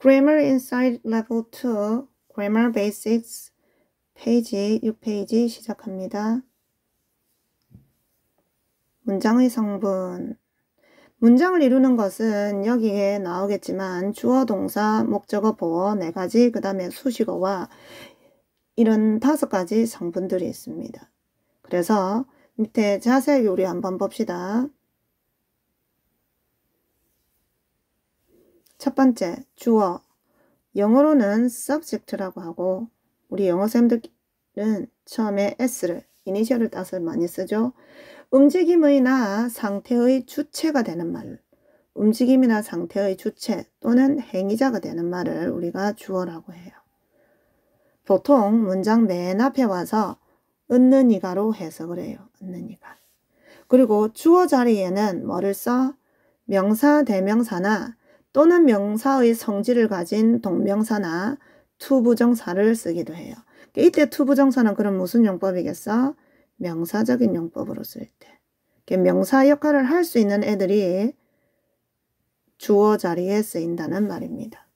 Grammar Inside Level 2 Grammar Basics 페이지 6페이지 시작합니다. 문장의 성분. 문장을 이루는 것은 여기에 나오겠지만 주어, 동사, 목적어, 보어 4가지, 그 다음에 수식어와 이런 5가지 성분들이 있습니다. 그래서 밑에 자세히 우리 한번 봅시다. 첫 번째, 주어. 영어로는 subject라고 하고 우리 영어쌤들은 처음에 s를, 이니셜을 따서 많이 쓰죠. 움직임이나 상태의 주체가 되는 말, 움직임이나 상태의 주체 또는 행위자가 되는 말을 우리가 주어라고 해요. 보통 문장 맨 앞에 와서 있는 이가로 해석을 해요. 있는 이가. 그리고 주어 자리에는 뭐를 써? 명사, 대명사나 또는 명사의 성질을 가진 동명사나 투부정사를 쓰기도 해요. 이때 투부정사는 그럼 무슨 용법이겠어? 명사적인 용법으로 쓸 때. 명사 역할을 할 수 있는 애들이 주어 자리에 쓰인다는 말입니다.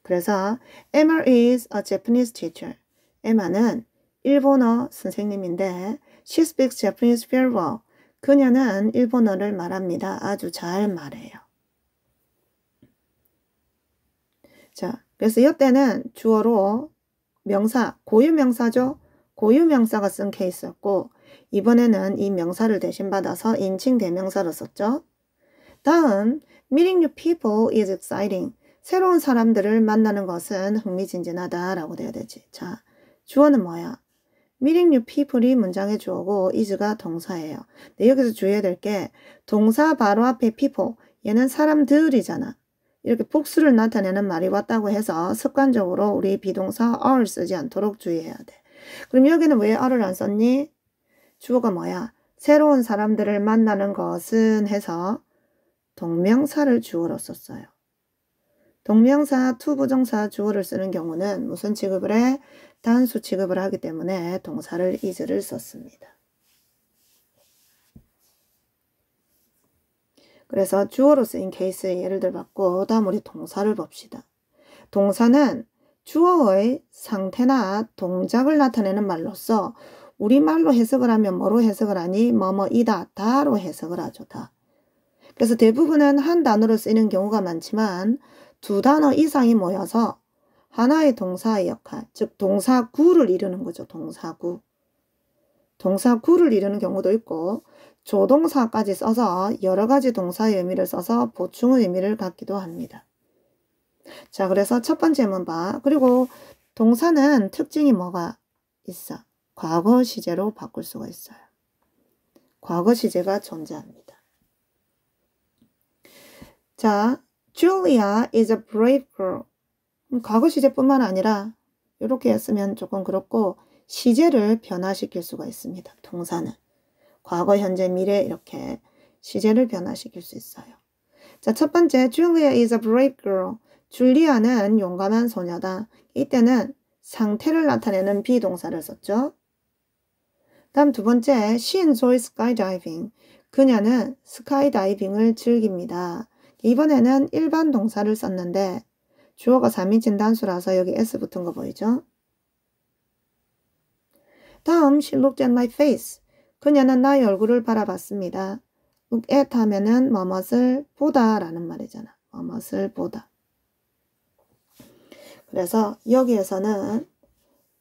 그래서 Emma is a Japanese teacher. Emma는 일본어 선생님인데 She speaks Japanese very well. 그녀는 일본어를 말합니다. 아주 잘 말해요. 자, 그래서 이때는 주어로 명사, 고유명사죠. 고유명사가 쓴 케이스였고 이번에는 이 명사를 대신 받아서 인칭 대명사로 썼죠. 다음, meeting new people is exciting. 새로운 사람들을 만나는 것은 흥미진진하다라고 돼야 되지. 자, 주어는 뭐야? meeting new people이 문장의 주어고 is가 동사예요. 근데 여기서 주의해야 될 게 동사 바로 앞에 people, 얘는 사람들이잖아. 이렇게 복수를 나타내는 말이 왔다고 해서 습관적으로 우리 비동사 are를 쓰지 않도록 주의해야 돼. 그럼 여기는 왜 are를 안 썼니? 주어가 뭐야? 새로운 사람들을 만나는 것은 해서 동명사를 주어로 썼어요. 동명사, 투부정사 주어를 쓰는 경우는 무슨 취급을 해? 단수 취급을 하기 때문에 동사를 is를 썼습니다. 그래서 주어로 쓰인 케이스의 예를 들어봤고 다음 우리 동사를 봅시다. 동사는 주어의 상태나 동작을 나타내는 말로서 우리말로 해석을 하면 뭐로 해석을 하니? 뭐뭐이다, 다로 해석을 하죠. 다. 그래서 대부분은 한 단어로 쓰이는 경우가 많지만 두 단어 이상이 모여서 하나의 동사의 역할, 즉 동사구를 이루는 거죠. 동사구. 동사구를 이루는 경우도 있고 조동사까지 써서 여러 가지 동사의 의미를 써서 보충의 의미를 갖기도 합니다. 자, 그래서 첫 번째 한번 봐. 그리고 동사는 특징이 뭐가 있어? 과거 시제로 바꿀 수가 있어요. 과거 시제가 존재합니다. 자, Julia is a brave girl. 과거 시제뿐만 아니라 이렇게 했으면 조금 그렇고 시제를 변화시킬 수가 있습니다. 동사는. 과거, 현재, 미래 이렇게 시제를 변화시킬 수 있어요. 자, 첫 번째, Julia is a brave girl. 줄리아는 용감한 소녀다. 이때는 상태를 나타내는 비동사를 썼죠. 다음 두 번째, she enjoys skydiving. 그녀는 스카이다이빙을 즐깁니다. 이번에는 일반 동사를 썼는데 주어가 3인칭 단수라서 여기 s 붙은 거 보이죠? 다음, she looked at my face. 그녀는 나의 얼굴을 바라봤습니다. look at 하면은 뭐뭇을 보다 라는 말이잖아. 뭐뭇을 보다. 그래서 여기에서는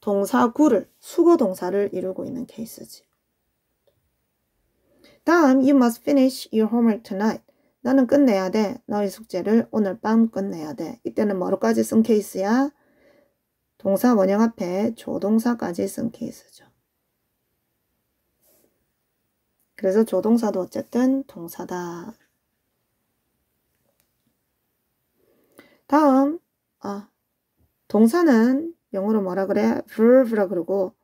동사구를, 수거 동사를 이루고 있는 케이스지. 다음, you must finish your homework tonight. 너는 끝내야 돼. 너의 숙제를 오늘 밤 끝내야 돼. 이때는 뭐로까지 쓴 케이스야? 동사 원형 앞에 조동사까지 쓴 케이스죠. 그래서 조동사도 어쨌든 동사다. 다음, 동사는 영어로 뭐라 그래? verb라 그러고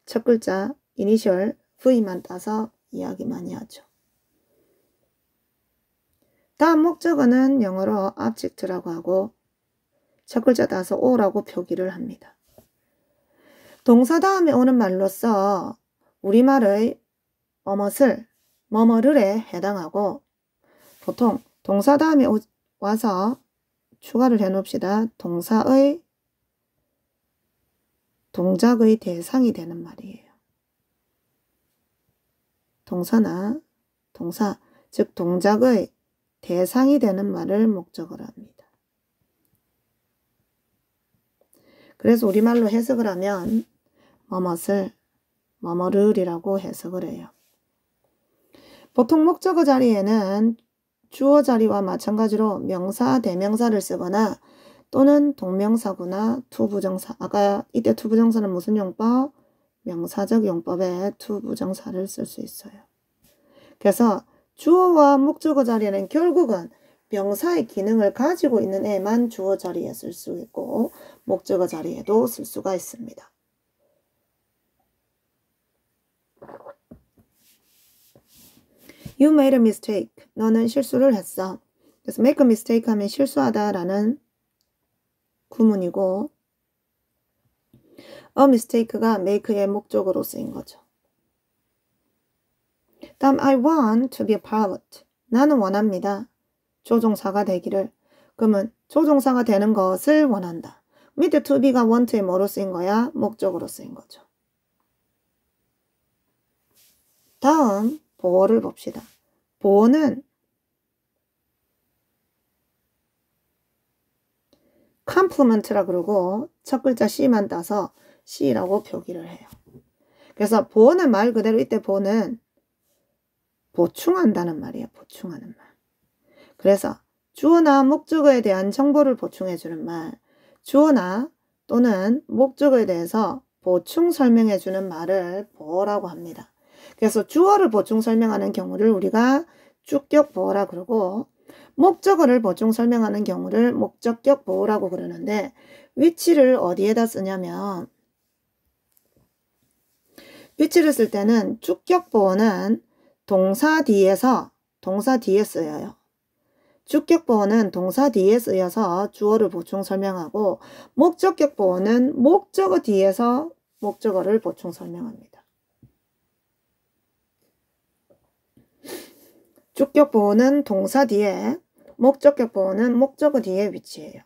첫 글자 이니셜 V만 따서 이야기 많이 하죠. 다음 목적어는 영어로 object라고 하고 첫 글자 따서 O라고 표기를 합니다. 동사 다음에 오는 말로서 우리말의 뭐뭇을, 뭐뭐를에 해당하고 보통 동사 다음에 와서 추가를 해 놓읍시다. 동작의 대상이 되는 말이에요. 동사나 동사, 즉 동작의 대상이 되는 말을 목적어로 합니다. 그래서 우리말로 해석을 하면 뭐뭇을 뭐뭐를이라고 해석을 해요. 보통 목적어 자리에는 주어 자리와 마찬가지로 명사, 대명사를 쓰거나 또는 동명사구나 투부정사. 아까 이때 투부정사는 무슨 용법? 명사적 용법에 투부정사를 쓸 수 있어요. 그래서 주어와 목적어 자리에는 결국은 명사의 기능을 가지고 있는 애만 주어 자리에 쓸 수 있고 목적어 자리에도 쓸 수가 있습니다. You made a mistake. 너는 실수를 했어. 그래서 make a mistake 하면 실수하다라는 구문이고 a mistake가 make의 목적으로 쓰인 거죠. 다음 I want to be a pilot. 나는 원합니다. 조종사가 되기를. 그러면 조종사가 되는 것을 원한다. 밑에 to be가 want에 뭐로 쓰인 거야? 목적으로 쓰인 거죠. 다음 보어를 봅시다. 보어는 compliment라 그러고 첫 글자 C만 따서 C라고 표기를 해요. 그래서 보어는 말 그대로 이때 보어는 보충한다는 말이에요. 보충하는 말. 그래서 주어나 목적어에 대한 정보를 보충해 주는 말, 주어나 또는 목적어에 대해서 보충 설명해 주는 말을 보어라고 합니다. 그래서 주어를 보충 설명하는 경우를 우리가 주격 보어라 그러고 목적어를 보충 설명하는 경우를 목적격 보어라고 그러는데 위치를 어디에다 쓰냐면 위치를 쓸 때는 주격 보어는 동사 뒤에 쓰여요. 주격 보어는 동사 뒤에 쓰여서 주어를 보충 설명하고 목적격 보어는 목적어 뒤에서 목적어를 보충 설명합니다. 주격 보어는 동사 뒤에, 목적격 보어는 목적어 뒤에 위치해요.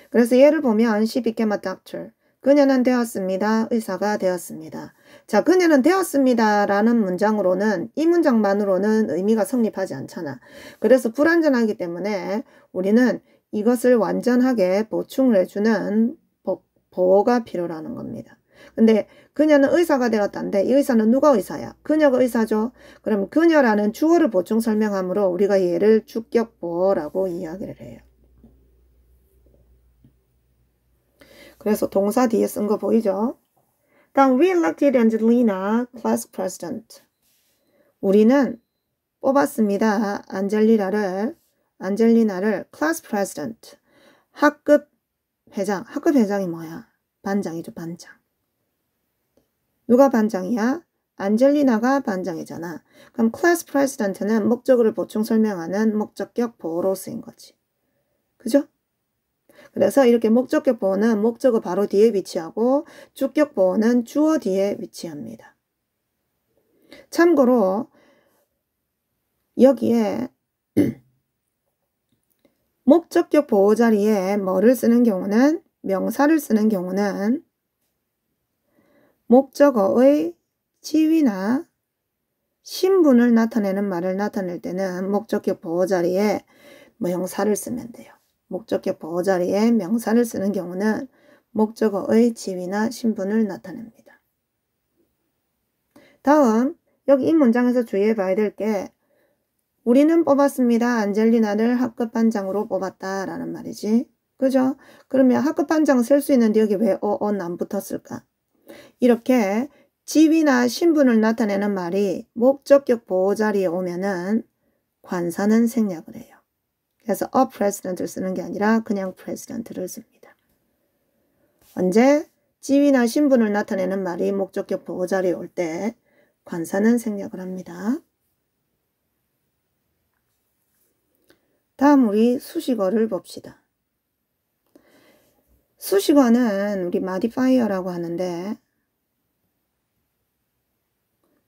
그래서 예를 보면 she became a doctor. 그녀는 되었습니다. 의사가 되었습니다. 자, 그녀는 되었습니다 라는 문장으로는 이 문장만으로는 의미가 성립하지 않잖아. 그래서 불완전하기 때문에 우리는 이것을 완전하게 보충을 해주는 보어가 필요라는 겁니다. 근데 그녀는 의사가 되었다는데 이 의사는 누가 의사야? 그녀가 의사죠. 그럼 그녀라는 주어를 보충 설명함으로 우리가 얘를 주격 보어라고 이야기를 해요. 그래서 동사 뒤에 쓴 거 보이죠? 다음 we elected Angelina class president. 우리는 뽑았습니다. 안젤리나를 class president. 학급 회장. 학급 회장이 뭐야? 반장이죠, 반장. 누가 반장이야? 안젤리나가 반장이잖아. 그럼 class president는 목적어를 보충 설명하는 목적격 보어로 쓰인 거지. 그죠? 그래서 이렇게 목적격 보어는 목적어 바로 뒤에 위치하고 주격 보어는 주어 뒤에 위치합니다. 참고로 여기에 목적격 보어 자리에 뭐를 쓰는 경우는 명사를 쓰는 경우는 목적어의 지위나 신분을 나타내는 말을 나타낼 때는 목적격 보어 자리에 명사를 쓰면 돼요. 목적격 보어 자리에 명사를 쓰는 경우는 목적어의 지위나 신분을 나타냅니다. 다음 여기 이 문장에서 주의해 봐야 될 게 우리는 뽑았습니다. 안젤리나를 학급 반장으로 뽑았다 라는 말이지. 그죠? 그러면 학급 반장 쓸 수 있는데 여기 왜 안 붙었을까? 이렇게 지위나 신분을 나타내는 말이 목적격 보어 자리에 오면은 관사는 생략을 해요. 그래서 a president를 쓰는 게 아니라 그냥 president를 씁니다. 언제 지위나 신분을 나타내는 말이 목적격 보어 자리에 올 때 관사는 생략을 합니다. 다음 우리 수식어를 봅시다. 수식어는 우리 modifier라고 하는데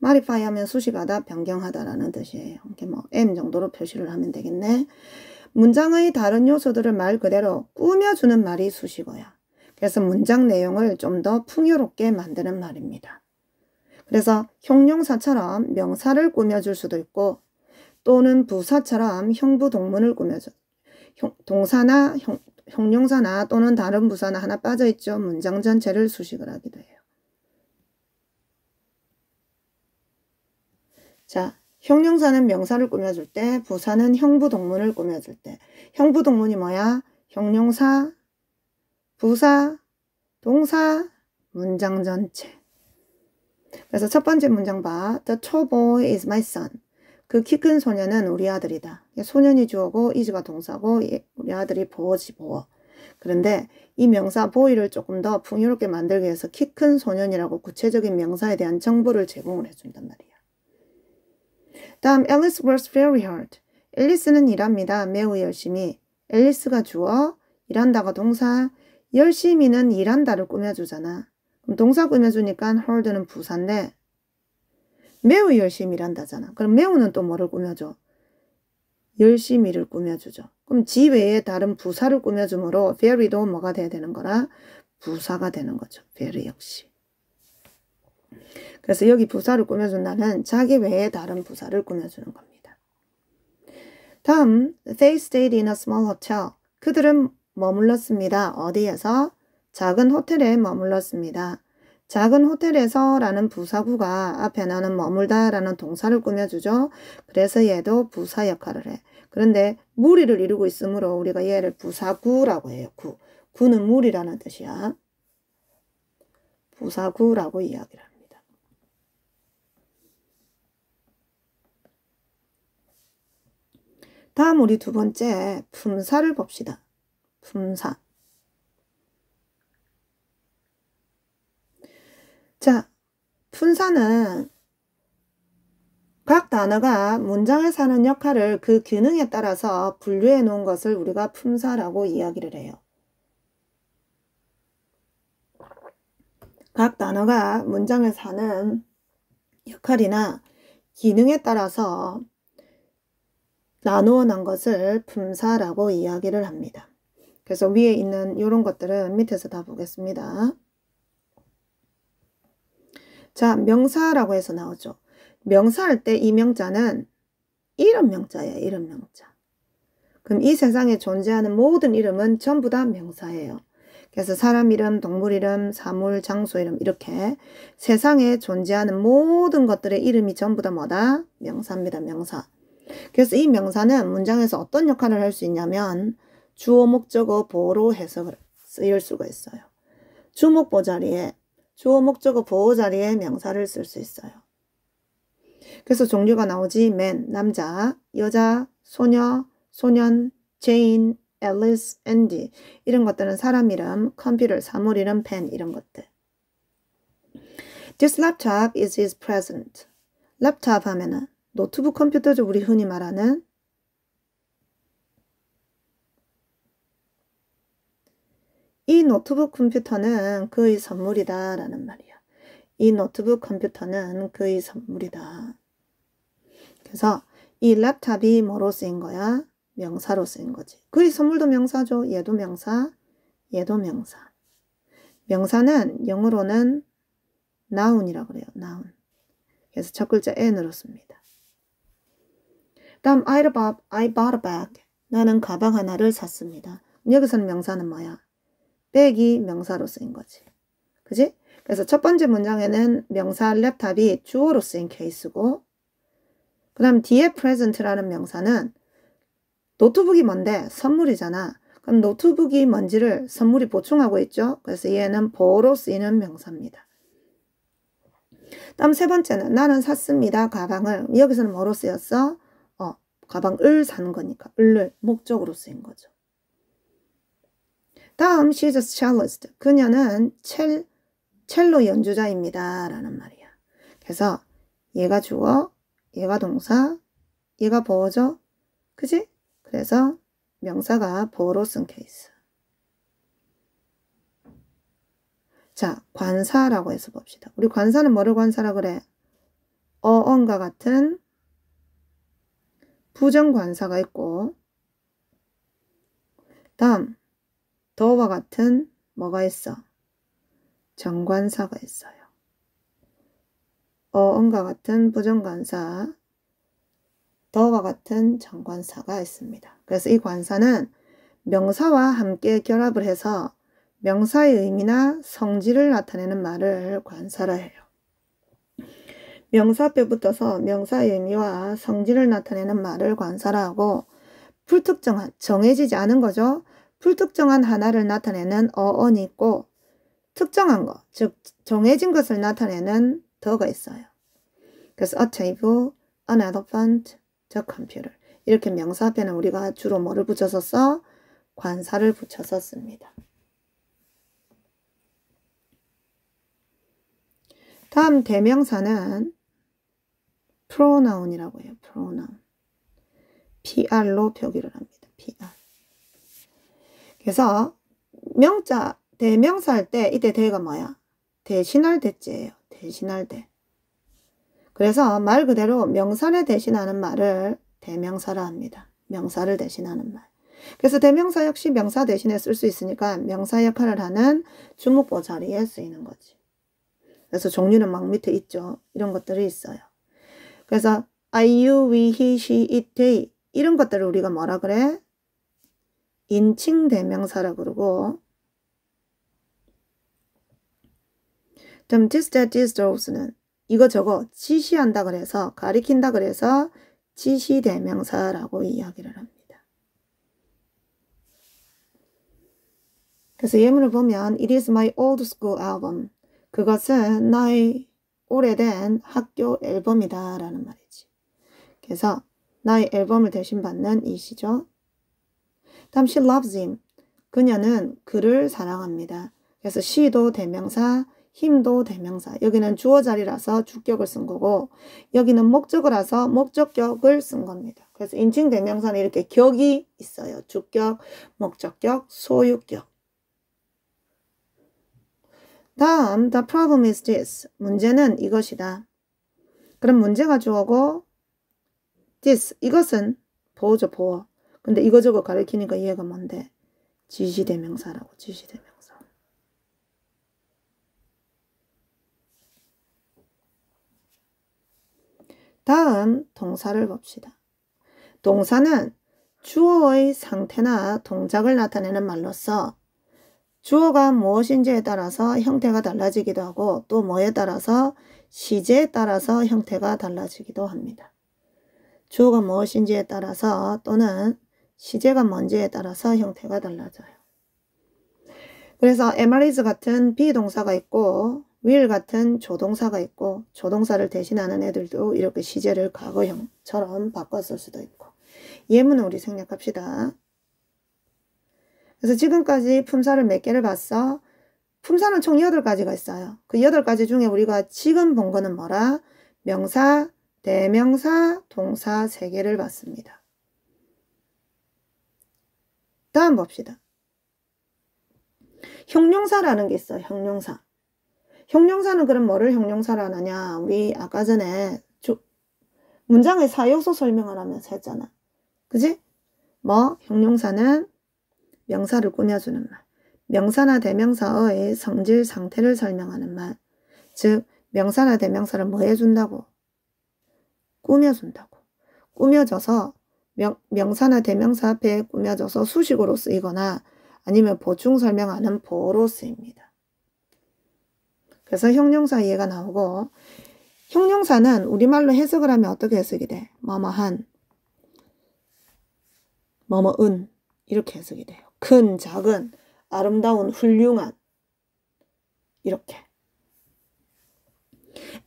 modify 하면 수식하다, 변경하다라는 뜻이에요. 이렇게 뭐 M 정도로 표시를 하면 되겠네. 문장의 다른 요소들을 말 그대로 꾸며주는 말이 수식어야. 그래서 문장 내용을 좀 더 풍요롭게 만드는 말입니다. 그래서 형용사처럼 명사를 꾸며줄 수도 있고 또는 부사처럼 형부 동문을 꾸며줘. 동사나 형용사나 또는 다른 부사나 하나 빠져있죠. 문장 전체를 수식을 하기도 해요. 자, 형용사는 명사를 꾸며줄 때, 부사는 형부 동문을 꾸며줄 때. 형부 동문이 뭐야? 형용사, 부사, 동사, 문장 전체. 그래서 첫 번째 문장 봐. The tall boy is my son. 그 키 큰 소년은 우리 아들이다. 소년이 주어고 is가 동사고 우리 아들이 보어지 보어. 그런데 이 명사 boy를 조금 더 풍요롭게 만들기 위해서 키 큰 소년이라고 구체적인 명사에 대한 정보를 제공을 해준단 말이야. 다음 Alice works very hard. 앨리스는 일합니다. 매우 열심히. 앨리스가 주어, 일한다가 동사, 열심히는 일한다를 꾸며주잖아. 그럼 동사 꾸며주니까 hard는 부사인데 매우 열심히 일한다잖아. 그럼 매우는 또 뭐를 꾸며줘? 열심히를 꾸며주죠. 그럼 지 외에 다른 부사를 꾸며주므로 very도 뭐가 돼야 되는 거라? 부사가 되는 거죠. very 역시. 그래서 여기 부사를 꾸며준다는 자기 외에 다른 부사를 꾸며주는 겁니다. 다음, they stayed in a small hotel. 그들은 머물렀습니다. 어디에서? 작은 호텔에 머물렀습니다. 작은 호텔에서 라는 부사구가 앞에 나는 머물다 라는 동사를 꾸며주죠. 그래서 얘도 부사 역할을 해. 그런데 무리를 이루고 있으므로 우리가 얘를 부사구라고 해요. 구는 무리라는 뜻이야. 부사구라고 이야기를 합니다. 다음 우리 두 번째 품사를 봅시다. 품사. 자, 품사는 각 단어가 문장에서 하는 역할을 그 기능에 따라서 분류해 놓은 것을 우리가 품사라고 이야기를 해요. 각 단어가 문장에서 하는 역할이나 기능에 따라서 나누어 놓은 것을 품사라고 이야기를 합니다. 그래서 위에 있는 이런 것들은 밑에서 다 보겠습니다. 자, 명사라고 해서 나오죠. 명사할 때 이 명자는 이름 명자예요. 이름 명자. 그럼 이 세상에 존재하는 모든 이름은 전부 다 명사예요. 그래서 사람 이름, 동물 이름, 사물, 장소 이름 이렇게 세상에 존재하는 모든 것들의 이름이 전부 다 뭐다? 명사입니다. 명사. 그래서 이 명사는 문장에서 어떤 역할을 할 수 있냐면 주어, 목적어, 보어로 해석을 쓰일 수가 있어요. 주목보 자리에 주어, 목적어, 보어 자리에 명사를 쓸 수 있어요. 그래서 종류가 나오지. man, 남자, 여자, 소녀, 소년, 제인, 앨리스, 앤디 이런 것들은 사람 이름, 컴퓨터, 사물 이름, 펜 이런 것들. This laptop is his present. 랩탑 하면은 노트북 컴퓨터죠. 우리 흔히 말하는. 이 노트북 컴퓨터는 그의 선물이다 라는 말이야. 이 노트북 컴퓨터는 그의 선물이다. 그래서 이 랩탑이 뭐로 쓰인 거야? 명사로 쓰인 거지. 그의 선물도 명사죠. 얘도 명사, 얘도 명사. 명사는 영어로는 noun이라고 그래요. noun. 그래서 첫 글자 n으로 씁니다. 다음 I bought a bag. 나는 가방 하나를 샀습니다. 여기서는 명사는 뭐야? 백이 명사로 쓰인 거지. 그지? 그래서 첫 번째 문장에는 명사 랩탑이 주어로 쓰인 케이스고 그 다음 뒤에 present라는 명사는 노트북이 뭔데? 선물이잖아. 그럼 노트북이 뭔지를 선물이 보충하고 있죠. 그래서 얘는 보어로 쓰이는 명사입니다. 다음 세 번째는 나는 샀습니다. 가방을. 여기서는 뭐로 쓰였어? 가방을 사는 거니까 을을 목적으로 쓰인 거죠. 다음 she's a cellist. 그녀는 첼로 연주자입니다. 라는 말이야. 그래서 얘가 주어, 얘가 동사, 얘가 보어죠. 그지? 그래서 명사가 보어로 쓴 케이스. 자, 관사라고 해서 봅시다. 우리 관사는 뭐를 관사라 그래? 어언과 같은 부정관사가 있고 다음 더와 같은 뭐가 있어? 정관사가 있어요. 어음과 같은 부정관사, 더와 같은 정관사가 있습니다. 그래서 이 관사는 명사와 함께 결합을 해서 명사의 의미나 성질을 나타내는 말을 관사라 해요. 명사 앞에 붙어서 명사의 의미와 성질을 나타내는 말을 관사라 하고, 불특정한, 정해지지 않은 거죠. 불특정한 하나를 나타내는 어언이 있고, 특정한 것, 즉 정해진 것을 나타내는 더가 있어요. 그래서 a table, an elephant, the computer. 이렇게 명사 앞에는 우리가 주로 뭐를 붙여서 써? 관사를 붙여서 씁니다. 다음 대명사는 pronoun이라고 해요. pronoun. PR로 표기를 합니다. PR. 그래서 명자, 대명사 할 때 이때 대가 뭐야? 대신할 대자예요. 대신할 대. 그래서 말 그대로 명사를 대신하는 말을 대명사라 합니다. 명사를 대신하는 말. 그래서 대명사 역시 명사 대신에 쓸 수 있으니까 명사 역할을 하는 주목보 자리에 쓰이는 거지. 그래서 종류는 막 밑에 있죠. 이런 것들이 있어요. 그래서 I, you, we, he, she, it, they 이런 것들을 우리가 뭐라 그래? 인칭 대명사라 그러고, 그럼 this, that, these, those는 이거 저거 지시한다 그래서, 가리킨다 그래서 지시 대명사라고 이야기를 합니다. 그래서 예문을 보면 It is my old school album. 그것은 나의 오래된 학교 앨범이다 라는 말이지. 그래서 나의 앨범을 대신 받는 이 시죠. 다음 she loves him. 그녀는 그를 사랑합니다. 그래서 she도 대명사, him도 대명사. 여기는 주어 자리라서 주격을 쓴 거고, 여기는 목적어라서 목적격을 쓴 겁니다. 그래서 인칭 대명사는 이렇게 격이 있어요. 주격, 목적격, 소유격. 다음 the problem is this. 문제는 이것이다. 그럼 문제가 주어고 this, 이것은 보어죠. 보어. 근데 이거저거 가리키니까 이해가 뭔데? 지시대명사라고. 지시대명사. 다음 동사를 봅시다. 동사는 주어의 상태나 동작을 나타내는 말로서 주어가 무엇인지에 따라서 형태가 달라지기도 하고, 또 뭐에 따라서 시제에 따라서 형태가 달라지기도 합니다. 주어가 무엇인지에 따라서 또는 시제가 뭔지에 따라서 형태가 달라져요. 그래서 am/is 같은 비동사가 있고 will 같은 조동사가 있고, 조동사를 대신하는 애들도 이렇게 시제를 과거형처럼 바꿨을 수도 있고. 예문은 우리 생략합시다. 그래서 지금까지 품사를 몇 개를 봤어? 품사는 총 8가지가 있어요. 그 8가지 중에 우리가 지금 본 거는 뭐라? 명사, 대명사, 동사 3개를 봤습니다. 다음 봅시다. 형용사라는 게 있어요. 형용사. 형용사는 그럼 뭐를 형용사로 하느냐? 우리 아까 전에 문장의 사요소 설명을 하면서 했잖아. 그지? 형용사는 명사를 꾸며주는 말. 명사나 대명사의 성질 상태를 설명하는 말. 즉 명사나 대명사를 뭐 해준다고? 꾸며준다고. 꾸며져서 명사나 대명사 앞에 꾸며져서 수식어로 쓰이거나 아니면 보충 설명하는 보어로 쓰입니다. 그래서 형용사 이해가 나오고, 형용사는 우리말로 해석을 하면 어떻게 해석이 돼? 뭐뭐한, 뭐뭐은 이렇게 해석이 돼요. 큰, 작은, 아름다운, 훌륭한 이렇게.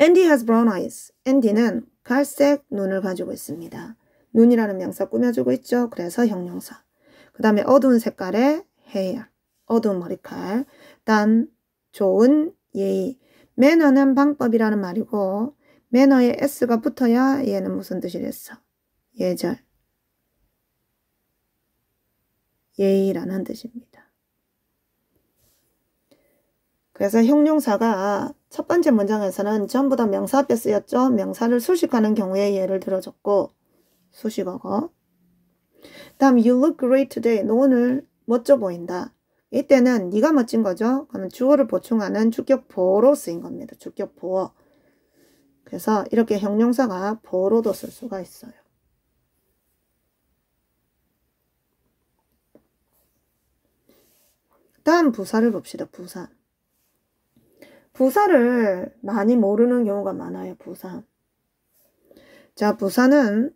Andy has brown eyes. Andy는 갈색 눈을 가지고 있습니다. 눈이라는 명사 꾸며주고 있죠. 그래서 형용사. 그 다음에 어두운 색깔의 hair. 어두운 머리칼. 다음 좋은 예의. 매너는 방법이라는 말이고, 매너에 s가 붙어야 얘는 무슨 뜻이랬어? 예절. 예의라는 뜻입니다. 그래서 형용사가 첫 번째 문장에서는 전부 다 명사 앞에 쓰였죠. 명사를 수식하는 경우에 예를 들어줬고, 수식어고. 다음 you look great today. 너 오늘 멋져 보인다. 이때는 네가 멋진 거죠. 그러면 주어를 보충하는 주격보로 쓰인 겁니다. 주격보어. 그래서 이렇게 형용사가 보로도 쓸 수가 있어요. 다음 부사를 봅시다. 부사. 부사를 많이 모르는 경우가 많아요. 부사. 자, 부사는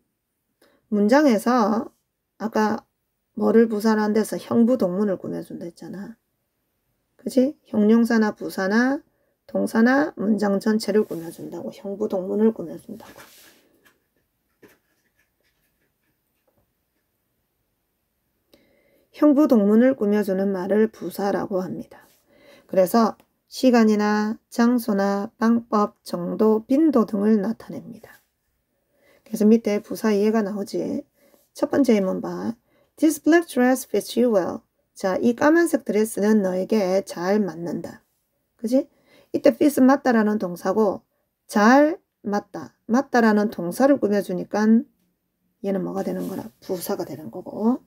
문장에서 아까 뭐를 부사를 한 데서 형부 동문을 꾸며준다 했잖아. 그지? 형용사나 부사나 동사나 문장 전체를 꾸며준다고. 형부 동문을 꾸며준다고. 형부 동문을 꾸며주는 말을 부사라고 합니다. 그래서 시간이나 장소나 방법, 정도, 빈도 등을 나타냅니다. 그래서 밑에 부사 이해가 나오지. 첫 번째 예문 봐. This black dress fits you well. 자, 이 까만색 드레스는 너에게 잘 맞는다. 그지? 이때 fit은 맞다라는 동사고 잘 맞다. 맞다라는 동사를 꾸며주니까 얘는 뭐가 되는 거라? 부사가 되는 거고.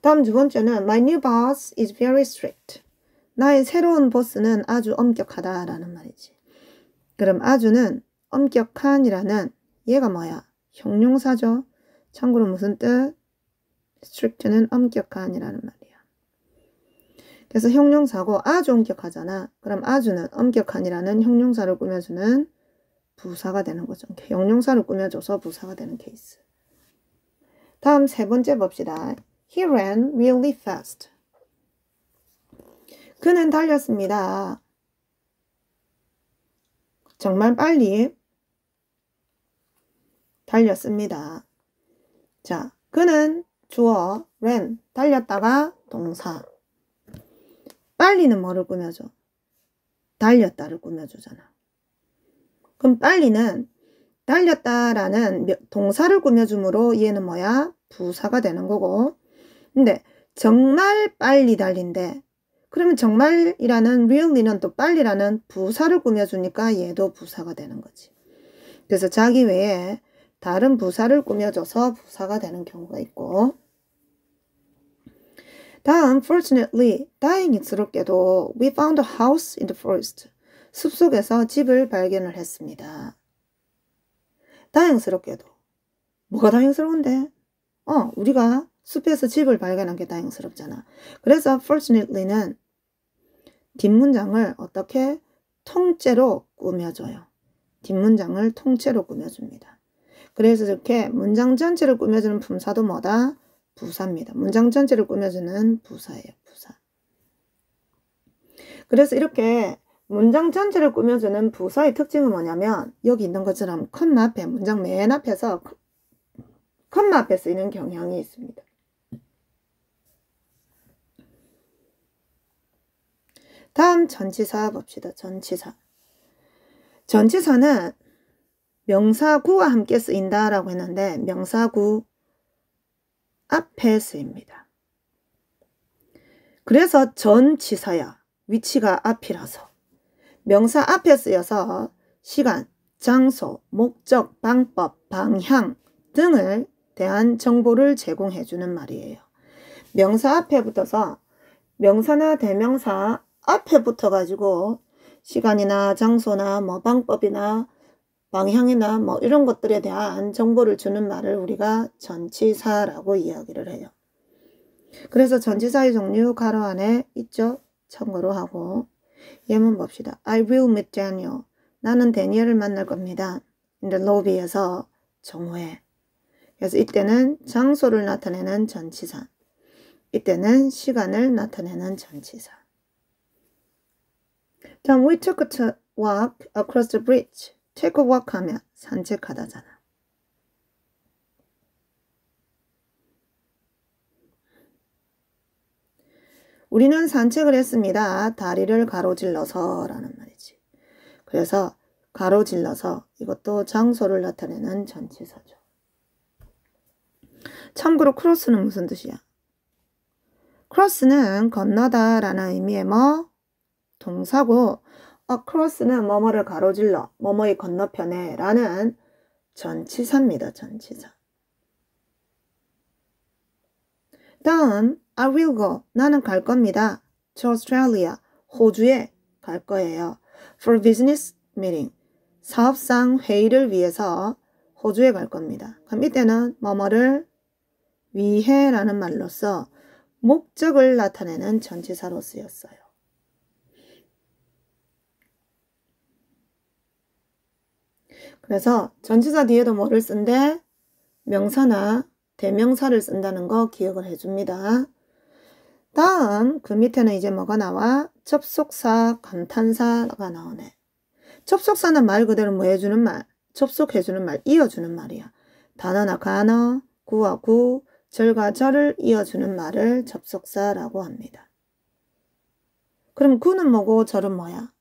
다음 두 번째는 My new boss is very strict. 나의 새로운 보스는 아주 엄격하다라는 말이지. 그럼 아주는 엄격한이라는 얘가 뭐야? 형용사죠. 참고로 무슨 뜻? strict는 엄격한이라는 말이야. 그래서 형용사고 아주 엄격하잖아. 그럼 아주는 엄격한이라는 형용사를 꾸며주는 부사가 되는 거죠. 형용사를 꾸며줘서 부사가 되는 케이스. 다음 세 번째 봅시다. He ran really fast. 그는 달렸습니다. 정말 빨리 달렸습니다. 자, 그는 주어 ran, 달렸다가 동사. 빨리는 뭐를 꾸며줘? 달렸다를 꾸며주잖아. 그럼 빨리는 달렸다라는 동사를 꾸며주므로 얘는 뭐야? 부사가 되는 거고. 근데 정말 빨리 달린대. 그러면 정말이라는 really는 또 빨리라는 부사를 꾸며주니까 얘도 부사가 되는 거지. 그래서 자기 외에 다른 부사를 꾸며줘서 부사가 되는 경우가 있고. 다음 fortunately, 다행스럽게도 we found a house in the forest. 숲속에서 집을 발견을 했습니다. 다행스럽게도. 뭐가 다행스러운데? 우리가 숲에서 집을 발견한 게 다행스럽잖아. 그래서 fortunately는 뒷문장을 어떻게 통째로 꾸며줘요. 뒷문장을 통째로 꾸며줍니다. 그래서 이렇게 문장 전체를 꾸며주는 품사도 뭐다? 부사입니다. 문장 전체를 꾸며주는 부사예요. 부사. 그래서 이렇게 문장 전체를 꾸며주는 부사의 특징은 뭐냐면 여기 있는 것처럼 컴마 앞에 문장 맨 앞에서 컴마 앞에 쓰이는 경향이 있습니다. 다음 전치사 봅시다. 전치사. 전치사는 명사구와 함께 쓰인다라고 했는데 명사구 앞에 쓰입니다. 그래서 전치사야. 위치가 앞이라서. 명사 앞에 쓰여서 시간, 장소, 목적, 방법, 방향 등을 대한 정보를 제공해주는 말이에요. 명사 앞에 붙어서 명사나 대명사 앞에 붙어가지고 시간이나 장소나 뭐 방법이나 방향이나 뭐 이런 것들에 대한 정보를 주는 말을 우리가 전치사라고 이야기를 해요. 그래서 전치사의 종류 가로 안에 있죠. 참고로 하고 예문 봅시다. I will meet Daniel. 나는 데니엘을 만날 겁니다. in the lobby에서 정오에. 그래서 이때는 장소를 나타내는 전치사. 이때는 시간을 나타내는 전치사. 다음 we took a walk across the bridge. take a walk 하면 산책하다잖아. 우리는 산책을 했습니다. 다리를 가로질러서 라는 말이지. 그래서 가로질러서 이것도 장소를 나타내는 전치사죠. 참고로 크로스는 무슨 뜻이야? 크로스는 건너다 라는 의미의 뭐? 동사고 across는 뭐뭐를 가로질러 뭐뭐의 건너편에 라는 전치사입니다. 전치사. 다음 I will go. 나는 갈 겁니다. to Australia. 호주에 갈 거예요. for business meeting. 사업상 회의를 위해서 호주에 갈 겁니다. 그럼 이때는 뭐뭐를 위해 라는 말로써 목적을 나타내는 전치사로 쓰였어요. 그래서 전치사 뒤에도 뭐를 쓴대? 명사나 대명사를 쓴다는 거 기억을 해줍니다. 다음 그 밑에는 이제 뭐가 나와? 접속사, 감탄사가 나오네. 접속사는 말 그대로 뭐 해주는 말? 접속해주는 말, 이어주는 말이야. 단어나 간어, 구와 구, 절과 절을 이어주는 말을 접속사라고 합니다. 그럼 구는 뭐고 절은 뭐야?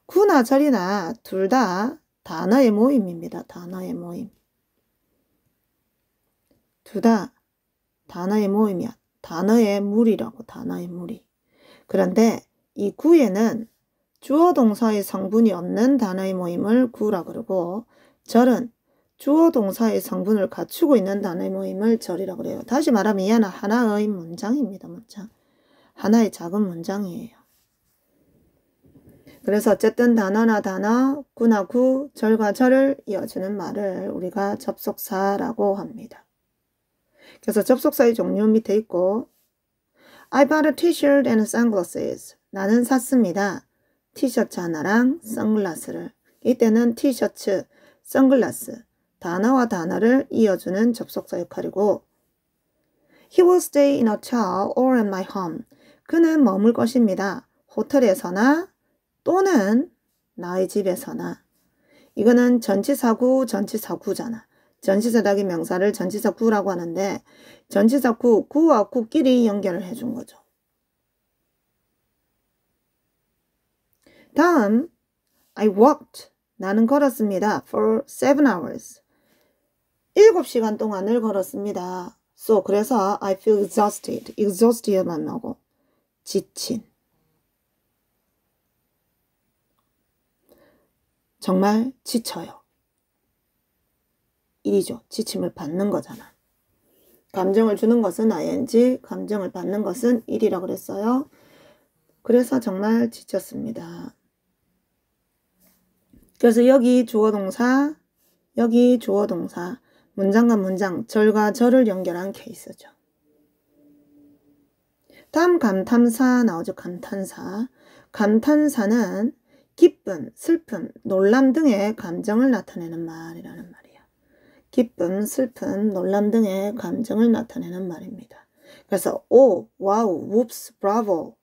구나 절이나 둘 다 단어의 모임입니다. 단어의 모임. 둘 다 단어의 모임이야. 단어의 무리라고. 단어의 무리. 그런데 이 구에는 주어 동사의 성분이 없는 단어의 모임을 구라 그러고 절은 주어 동사의 성분을 갖추고 있는 단어의 모임을 절이라 그래요. 다시 말하면 얘는 하나의 문장입니다. 문장. 하나의 작은 문장이에요. 그래서 어쨌든 단어나 단어, 구나 구, 절과 절을 이어주는 말을 우리가 접속사라고 합니다. 그래서 접속사의 종류 밑에 있고 I bought a t-shirt and sunglasses. 나는 샀습니다. 티셔츠 하나랑 선글라스를. 이때는 티셔츠, 선글라스, 단어와 단어를 이어주는 접속사 역할이고 He will stay in a hotel or at my home. 그는 머물 것입니다. 호텔에서나 또는 나의 집에서나. 이거는 전치사구, 전치사구잖아. 전치사다기 명사를 전치사구라고 하는데 전치사구, 구와 구끼리 연결을 해준 거죠. 다음 I walked. 나는 걸었습니다. for 7 hours. 7시간 동안을 걸었습니다. So 그래서 I feel exhausted. exhausted만 나오고 지친. 정말 지쳐요. 일이죠. 지침을 받는 거잖아. 감정을 주는 것은 ing, 감정을 받는 것은 일이라고 그랬어요. 그래서 정말 지쳤습니다. 그래서 여기 주어 동사, 여기 주어 동사, 문장과 문장, 절과 절을 연결한 케이스죠. 다음 감탄사 나오죠. 감탄사. 감탄사는 기쁨, 슬픔, 놀람 등의 감정을 나타내는 말이라는 말이야. 기쁨, 슬픔, 놀람 등의 감정을 나타내는 말입니다. 그래서 오, 와우, 웁스, 브라보,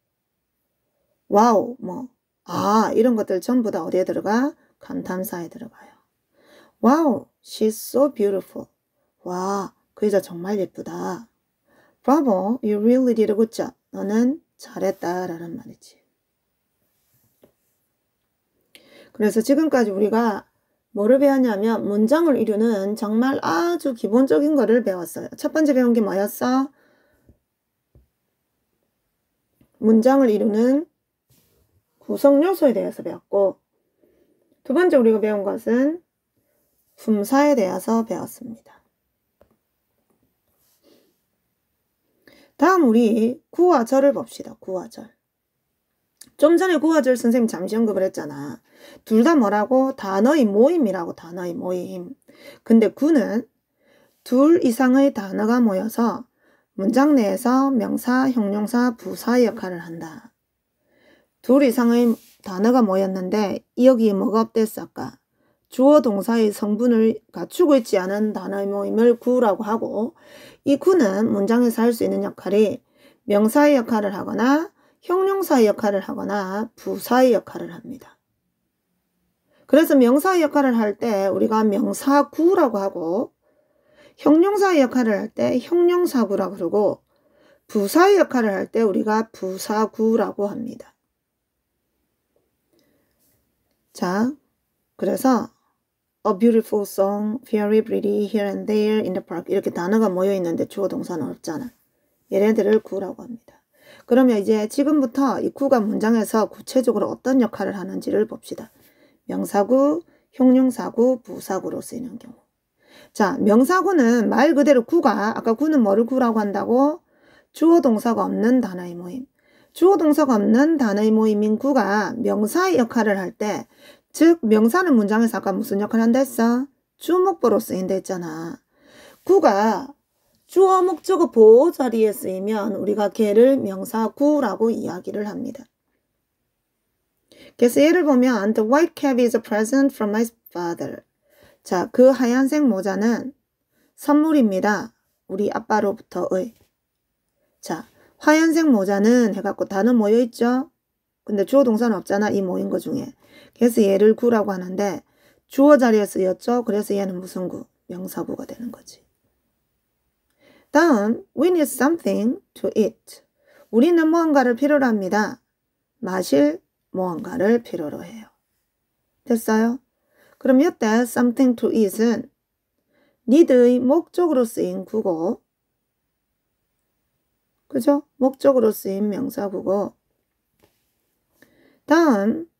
와우, 뭐, 아 이런 것들 전부 다 어디에 들어가? 감탄사에 들어가요. 와우, she's so beautiful. 와, 그 여자 정말 예쁘다. Bravo, you really did a good job. 너는 잘했다 라는 말이지. 그래서 지금까지 우리가 뭐를 배웠냐면 문장을 이루는 정말 아주 기본적인 거를 배웠어요. 첫 번째 배운 게 뭐였어? 문장을 이루는 구성 요소에 대해서 배웠고 두 번째 우리가 배운 것은 품사에 대해서 배웠습니다. 다음 우리 구와 절을 봅시다. 구와 절. 좀 전에 구와 절 선생님 잠시 언급을 했잖아. 둘 다 뭐라고? 단어의 모임이라고. 단어의 모임. 근데 구는 둘 이상의 단어가 모여서 문장 내에서 명사, 형용사, 부사의 역할을 한다. 둘 이상의 단어가 모였는데 여기에 뭐가 없댔어 아까? 주어 동사의 성분을 갖추고 있지 않은 단어의 모임을 구라고 하고 이 구는 문장에서 할 수 있는 역할이 명사의 역할을 하거나 형용사의 역할을 하거나 부사의 역할을 합니다. 그래서 명사의 역할을 할 때 우리가 명사구라고 하고 형용사의 역할을 할 때 형용사구라고 그러고 부사의 역할을 할 때 우리가 부사구라고 합니다. 자, 그래서 a beautiful song, very pretty, here and there, in the park 이렇게 단어가 모여 있는데 주어 동사는 없잖아. 얘네들을 구라고 합니다. 그러면 이제 지금부터 이 구가 문장에서 구체적으로 어떤 역할을 하는지를 봅시다. 명사구, 형용사구, 부사구로 쓰이는 경우. 자, 명사구는 말 그대로 구가, 아까 구는 뭐를 구라고 한다고? 주어 동사가 없는 단어의 모임. 주어 동사가 없는 단어의 모임인 구가 명사의 역할을 할 때, 즉 명사는 문장에서 아까 무슨 역할을 한다 했어? 주목보로 쓰인다 했잖아. 구가 주어 목적어 보호 자리에 쓰이면 우리가 걔를 명사구라고 이야기를 합니다. 그래서 예를 보면 The white cap is a present from my father. 자, 그 하얀색 모자는 선물입니다. 우리 아빠로부터의. 자, 하얀색 모자는 해갖고 단어 모여있죠? 근데 주어 동사는 없잖아. 이 모인 거 중에. 그래서 얘를 구라고 하는데 주어 자리에 쓰였죠? 그래서 얘는 무슨 구? 명사구가 되는 거지. 다음, we need something to eat. 우리는 무언가를 필요로 합니다. 마실 무언가를 필요로 해요. 됐어요? 그럼 이때 something to eat은 need의 목적으로 쓰인 구고, 그죠? 목적으로 쓰인 명사구고. 다음,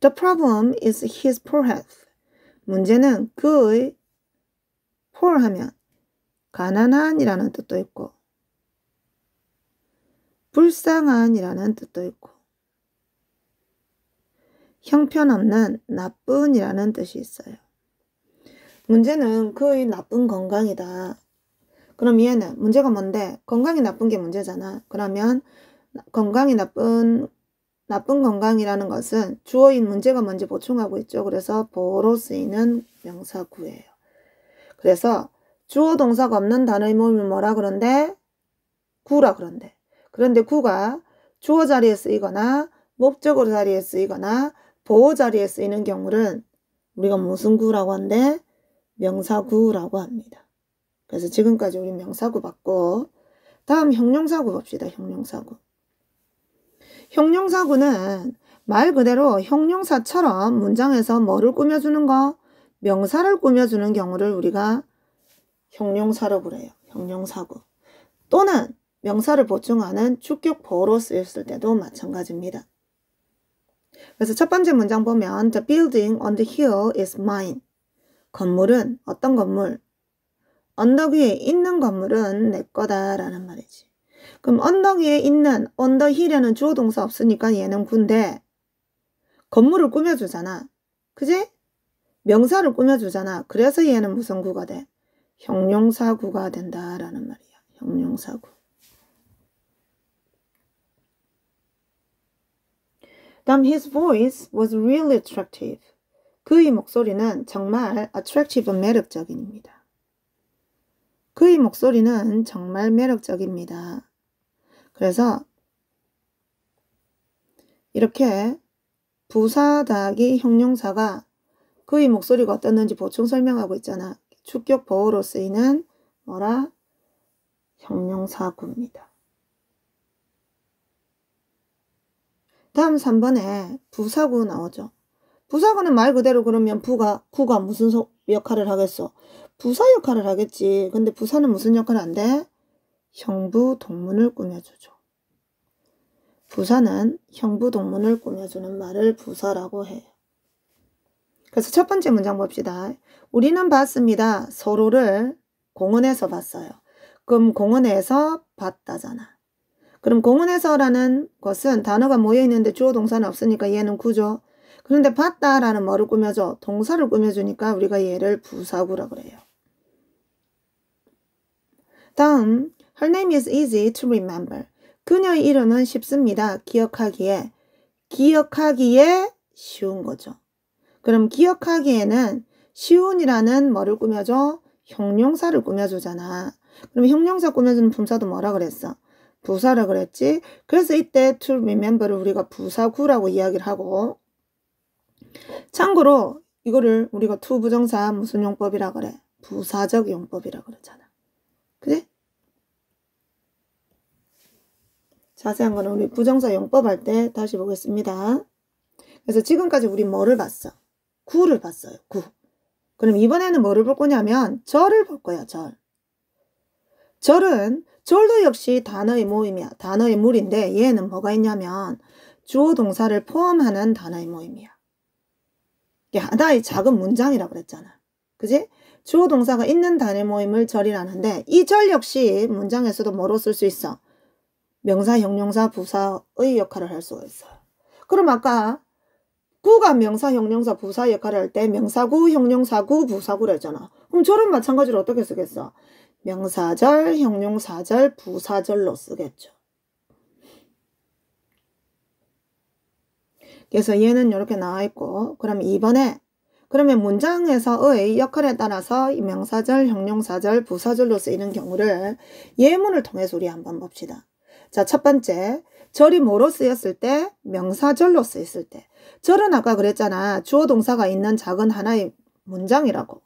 the problem is his poor health. 문제는 그의 poor 하면 가난한이라는 뜻도 있고 불쌍한이라는 뜻도 있고 형편없는 나쁜이라는 뜻이 있어요. 문제는 그의 나쁜 건강이다. 그럼 얘는 문제가 뭔데? 건강이 나쁜 게 문제잖아. 그러면 건강이 나쁜 건강이라는 것은 주어인 문제가 뭔지 보충하고 있죠. 그래서 보로 쓰이는 명사구예요. 그래서 주어 동사가 없는 단어의 모임을 뭐라 그런데? 구라 그런데. 그런데 구가 주어 자리에 쓰이거나 목적어 자리에 쓰이거나 보호 자리에 쓰이는 경우는 우리가 무슨 구라고 한대? 명사구라고 합니다. 그래서 지금까지 우리 명사구 봤고, 다음 형용사구 봅시다. 형용사구. 형용사구는 말 그대로 형용사처럼 문장에서 뭐를 꾸며주는 거? 명사를 꾸며주는 경우를 우리가 형용사로 부르요. 형용사구. 또는 명사를 보충하는 주격 보호로 쓰였을 때도 마찬가지입니다. 그래서 첫 번째 문장 보면 The building on the hill is mine. 건물은 어떤 건물? 언덕 위에 있는 건물은 내 거다라는 말이지. 그럼 언덕 위에 있는 on the hill에는 주어 동사 없으니까 얘는 군데 건물을 꾸며주잖아. 그지? 명사를 꾸며주잖아. 그래서 얘는 무슨 구가 돼? 형용사구가 된다라는 말이야. 형용사구. 다음 his voice was really attractive. 그의 목소리는 정말 attractive, 매력적입니다. 그의 목소리는 정말 매력적입니다. 그래서 이렇게 부사 더하기 형용사가 그의 목소리가 어떻는지 보충 설명하고 있잖아. 주격 보호로 쓰이는 뭐라? 형용사구입니다. 다음 3번에 부사구 나오죠. 부사구는 말 그대로 그러면 구가 무슨 역할을 하겠어? 부사 역할을 하겠지. 근데 부사는 무슨 역할을 한대? 형부 동문을 꾸며주죠. 부사는 형부 동문을 꾸며주는 말을 부사라고 해요. 그래서 첫 번째 문장 봅시다. 우리는 봤습니다. 서로를 공원에서 봤어요. 그럼 공원에서 봤다잖아. 그럼 공원에서라는 것은 단어가 모여있는데 주어 동사는 없으니까 얘는 구죠. 그런데 봤다라는 뭐를 꾸며줘? 동사를 꾸며주니까 우리가 얘를 부사구라고 그래요. 다음, her name is easy to remember. 그녀의 이름은 쉽습니다. 기억하기에 쉬운 거죠. 그럼 기억하기에는 쉬운이라는 뭐를 꾸며줘? 형용사를 꾸며주잖아. 그럼 형용사 꾸며주는 품사도 뭐라 그랬어? 부사라 그랬지. 그래서 이때 to remember를 우리가 부사구라고 이야기를 하고, 참고로 이거를 우리가 to 부정사 무슨 용법이라 그래? 부사적 용법이라 그러잖아. 그래? 자세한 거는 우리 부정사 용법 할 때 다시 보겠습니다. 그래서 지금까지 우리 뭐를 봤어? 구를 봤어요. 구. 그럼 이번에는 뭐를 볼 거냐면 절을 볼 거야. 절도 역시 단어의 모임이야. 단어의 물인데 얘는 뭐가 있냐면 주어 동사를 포함하는 단어의 모임이야. 이게 하나의 작은 문장이라고 그랬잖아. 그지? 주어 동사가 있는 단위 모임을 절이라는데 이 절 역시 문장에서도 뭐로 쓸 수 있어? 명사, 형용사, 부사의 역할을 할 수가 있어요. 그럼 아까 구가 명사, 형용사, 부사 역할을 할 때 명사구, 형용사구, 부사구를 했잖아. 그럼 절은 마찬가지로 어떻게 쓰겠어? 명사절, 형용사절, 부사절로 쓰겠죠. 그래서 얘는 이렇게 나와 있고, 그럼 2번에 그러면 문장에서의 역할에 따라서 이 명사절, 형용사절, 부사절로 쓰이는 경우를 예문을 통해서 우리 한번 봅시다. 자, 첫 번째, 절이 뭐로 쓰였을 때? 명사절로 쓰였을 때. 절은 아까 그랬잖아. 주어 동사가 있는 작은 하나의 문장이라고.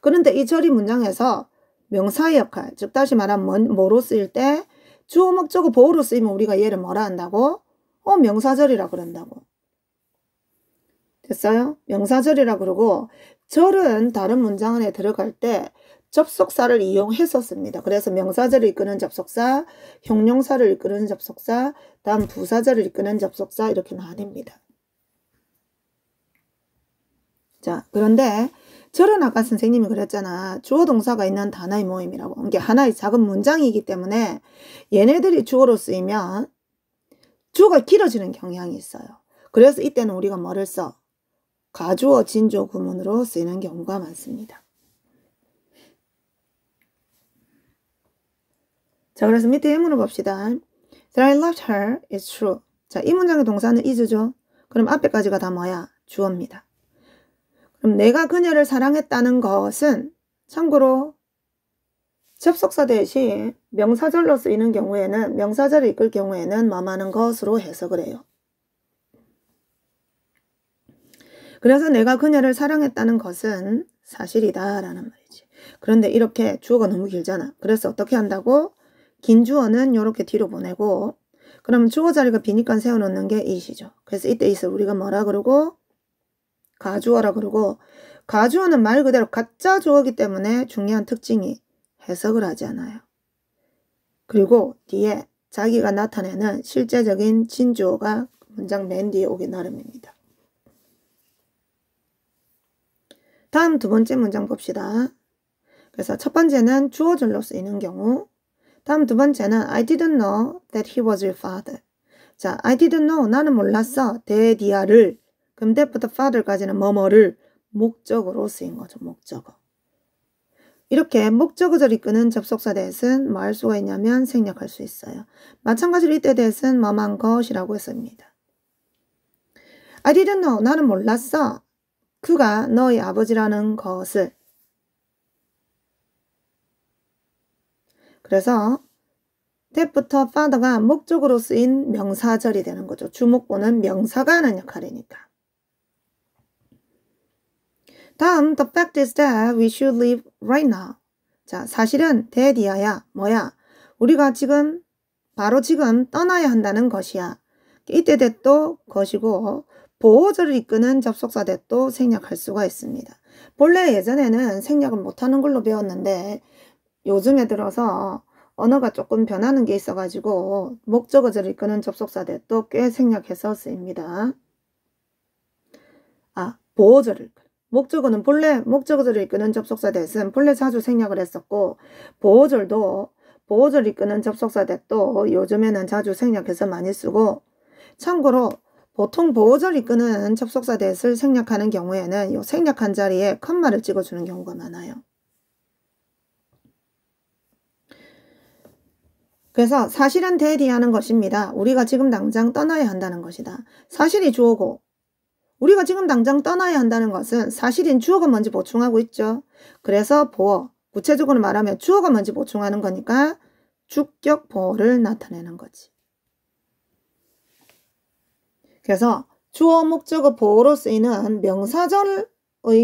그런데 이 절이 문장에서 명사의 역할, 즉 다시 말하면 뭐로 쓰일 때? 주어 목적어 보호로 쓰이면 우리가 얘를 뭐라 한다고? 명사절이라 그런다고. 됐어요? 명사절이라 그러고 절은 다른 문장 안에 들어갈 때 접속사를 이용해서 씁니다. 그래서 명사절을 이끄는 접속사, 형용사를 이끄는 접속사, 다음 부사절을 이끄는 접속사 이렇게 나뉩니다. 자, 그런데 절은 아까 선생님이 그랬잖아. 주어 동사가 있는 단어의 모임이라고. 이게 하나의 작은 문장이기 때문에 얘네들이 주어로 쓰이면 주어가 길어지는 경향이 있어요. 그래서 이때는 우리가 뭐를 써? 가주어, 진주어 구문으로 쓰이는 경우가 많습니다. 자, 그래서 밑에 예문을 봅시다. That I loved her is true. 자, 이 문장의 동사는 is죠. 그럼 앞에까지가 다 뭐야? 주어입니다. 그럼 내가 그녀를 사랑했다는 것은 참고로 접속사 대신 명사절로 쓰이는 경우에는 명사절을 이끌 경우에는 뭐하는 것으로 해석을 해요. 그래서 내가 그녀를 사랑했다는 것은 사실이다 라는 말이지. 그런데 이렇게 주어가 너무 길잖아. 그래서 어떻게 한다고? 긴 주어는 이렇게 뒤로 보내고 그럼 주어 자리가 비니까 세워놓는 게 it이죠. 그래서 이때 it을 우리가 뭐라 그러고? 가주어라 그러고 가주어는 말 그대로 가짜 주어이기 때문에 중요한 특징이 해석을 하지 않아요. 그리고 뒤에 자기가 나타내는 실제적인 진주어가 문장 맨 뒤에 오기 나름입니다. 다음 두 번째 문장 봅시다. 그래서 첫 번째는 주어절로 쓰이는 경우, 다음 두 번째는 I didn't know that he was your father. 자, I didn't know, 나는 몰랐어. 데디아를, 그럼 that부터 father까지는 뭐뭐를 목적으로 쓰인 거죠. 목적어. 이렇게 목적어절 이끄는 접속사 that은 뭐 할 수가 있냐면 생략할 수 있어요. 마찬가지로 이때 that은 뭐만 것이라고 했습니다. I didn't know, 나는 몰랐어. 그가 너의 아버지라는 것을. 그래서 that부터 father가 목적으로 쓰인 명사절이 되는 거죠. 주목보는 명사가 하는 역할이니까. 다음 the fact is that we should leave right now. 자, 사실은 대디아야 뭐야? 우리가 지금 바로 지금 떠나야 한다는 것이야. 이때 that도 것이고 보호절을 이끄는 접속사 that도 생략할 수가 있습니다. 본래 예전에는 생략을 못하는 걸로 배웠는데 요즘에 들어서 언어가 조금 변하는 게 있어가지고 목적어절을 이끄는 접속사 that도 꽤 생략해서 쓰입니다. 보호절을 목적어는 본래 목적어절을 이끄는 접속사 that은 본래 자주 생략을 했었고 보호절도 보호절 이끄는 접속사 that도 요즘에는 자주 생략해서 많이 쓰고 참고로 보통 보호절 이끄는 접속사 that을 생략하는 경우에는 이 생략한 자리에 컴마를 찍어주는 경우가 많아요. 그래서 사실은 대디하는 것입니다. 우리가 지금 당장 떠나야 한다는 것이다. 사실이 주어고 우리가 지금 당장 떠나야 한다는 것은 사실인 주어가 뭔지 보충하고 있죠. 그래서 보어, 구체적으로 말하면 주어가 뭔지 보충하는 거니까 주격 보어를 나타내는 거지. 그래서 주어 목적어 보호로 쓰이는 명사절의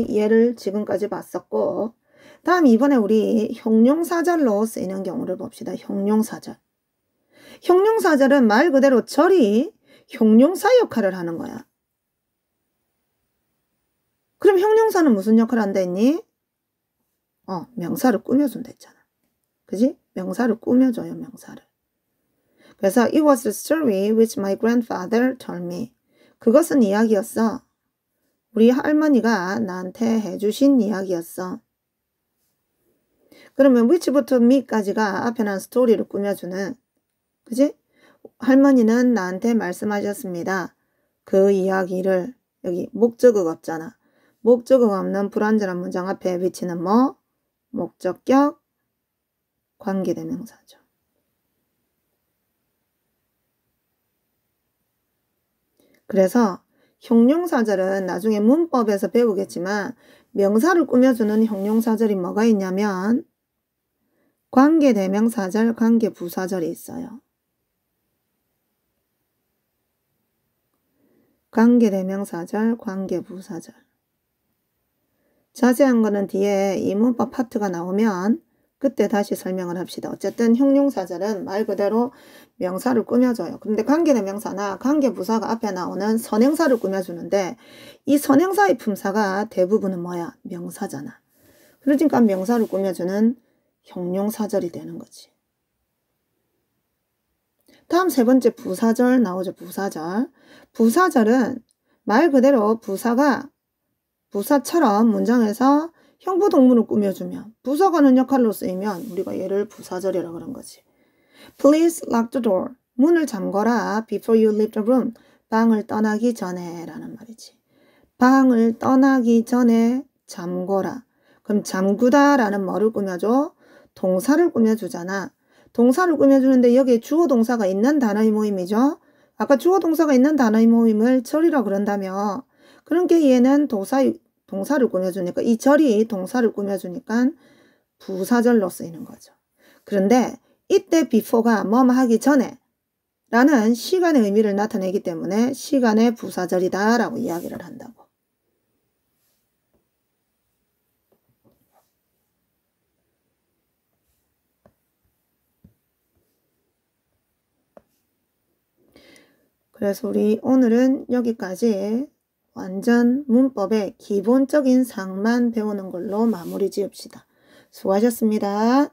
예를 지금까지 봤었고 다음 이번에 우리 형용사절로 쓰이는 경우를 봅시다. 형용사절. 형용사절은 말 그대로 절이 형용사 역할을 하는 거야. 그럼 형용사는 무슨 역할을 한다 했니? 명사를 꾸며준다 했잖아. 그지? 명사를 꾸며줘요. 명사를. 그래서 it was the story which my grandfather told me. 그것은 이야기였어. 우리 할머니가 나한테 해주신 이야기였어. 그러면 which부터 me까지가 앞에 난 스토리를 꾸며주는, 그지? 할머니는 나한테 말씀하셨습니다. 그 이야기를, 여기 목적어가 없잖아. 목적어가 없는 불완전한 문장 앞에 위치는 뭐? 목적격, 관계대명사죠. 그래서 형용사절은 나중에 문법에서 배우겠지만 명사를 꾸며주는 형용사절이 뭐가 있냐면 관계대명사절, 관계부사절이 있어요. 관계대명사절, 관계부사절. 자세한 거는 뒤에 이 문법 파트가 나오면 그때 다시 설명을 합시다. 어쨌든 형용사절은 말 그대로 명사를 꾸며줘요. 근데 관계대명사나 관계부사가 앞에 나오는 선행사를 꾸며주는데 이 선행사의 품사가 대부분은 뭐야? 명사잖아. 그러니까 명사를 꾸며주는 형용사절이 되는 거지. 다음 세 번째 부사절 나오죠. 부사절. 부사절은 말 그대로 부사처럼 문장에서 형부동문을 꾸며주면 부사가 하는 역할로 쓰이면 우리가 얘를 부사절이라고 그런 거지. Please lock the door. 문을 잠궈라. Before you leave the room. 방을 떠나기 전에 라는 말이지. 방을 떠나기 전에 잠궈라. 그럼 잠그다 라는 뭐를 꾸며줘? 동사를 꾸며주잖아. 동사를 꾸며주는데 여기에 주어 동사가 있는 단어의 모임이죠. 아까 주어 동사가 있는 단어의 모임을 절이라고 그런다며. 그러니까 얘는 동사를 꾸며주니까 이 절이 동사를 꾸며주니까 부사절로 쓰이는 거죠. 그런데 이때 before가 뭐뭐 하기 전에 라는 시간의 의미를 나타내기 때문에 시간의 부사절이다 라고 이야기를 한다고. 그래서 우리 오늘은 여기까지 완전 문법의 기본적인 상만 배우는 걸로 마무리 지읍시다. 수고하셨습니다.